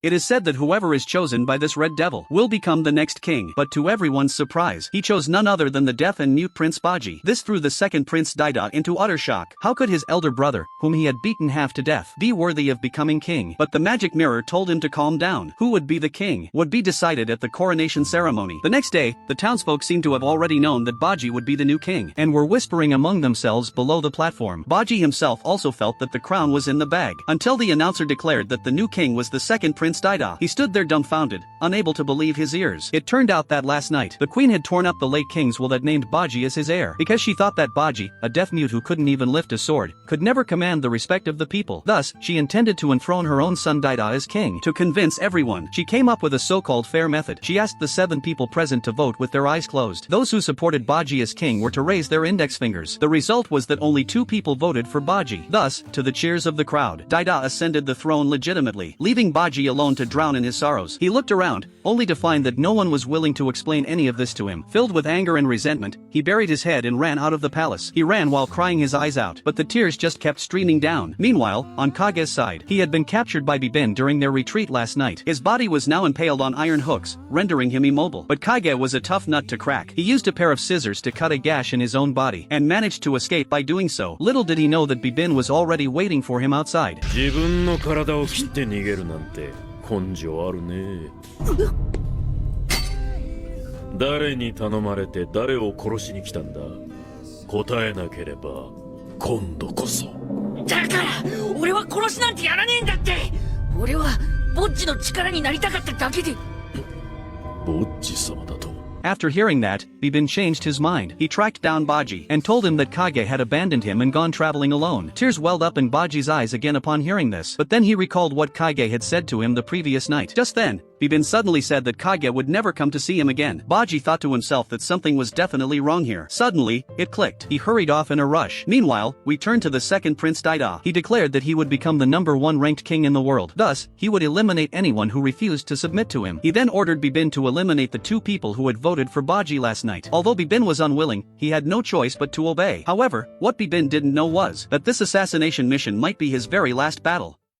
It is said that whoever is chosen by this red devil will become the next king, but to everyone's surprise, he chose none other than the deaf and mute Prince Baji. This threw the second Prince Dida into utter shock. How could his elder brother, whom he had beaten half to death, be worthy of becoming king? But the magic mirror told him to calm down. Who would be the king would be decided at the coronation ceremony. The next day, the townsfolk seemed to have already known that Baji would be the new king, and were whispering among themselves below the platform. Baji himself also felt that the crown was in the bag, until the announcer declared that the new king was the second Prince Dida. He stood there dumbfounded, unable to believe his ears. It turned out that last night, the queen had torn up the late king's will that named Baji as his heir, because she thought that Baji, a deaf-mute who couldn't even lift a sword, could never command the respect of the people. Thus, she intended to enthrone her own son Dida as king. To convince everyone, she came up with a so-called fair method. She asked the 7 people present to vote with their eyes closed. Those who supported Baji as king were to raise their index fingers. The result was that only 2 people voted for Baji. Thus, to the cheers of the crowd, Dida ascended the throne legitimately, leaving Baji alone to drown in his sorrows. He looked around, only to find that no one was willing to explain any of this to him. Filled with anger and resentment, he buried his head and ran out of the palace. He ran while crying his eyes out, but the tears just kept streaming down. Meanwhile, on Kage's side, he had been captured by Bibin during their retreat last night. His body was now impaled on iron hooks, rendering him immobile. But Kage was a tough nut to crack. He used a pair of scissors to cut a gash in his own body, and managed to escape by doing so. Little did he know that Bibin was already waiting for him outside. 自分の体を切って逃げるなんて根性あるね。誰に頼まれて誰を殺しに来たんだ。答えなければ今度こそ。だから俺は殺しなんてやらねえんだって。俺はボッジの力になりたかっただけで。ボッジ様だと。 After hearing that, Bibin changed his mind. He tracked down Baji and told him that Kage had abandoned him and gone traveling alone. Tears welled up in Baji's eyes again upon hearing this, but then he recalled what Kage had said to him the previous night. Just then, Bibin suddenly said that Kage would never come to see him again. Baji thought to himself that something was definitely wrong here. Suddenly, it clicked. He hurried off in a rush. Meanwhile, we turned to the second Prince Dida. He declared that he would become the #1 ranked king in the world. Thus, he would eliminate anyone who refused to submit to him. He then ordered Bibin to eliminate the 2 people who had voted for Baji last night. Although Bibin was unwilling, he had no choice but to obey. However, what Bibin didn't know was that this assassination mission might be his very last battle.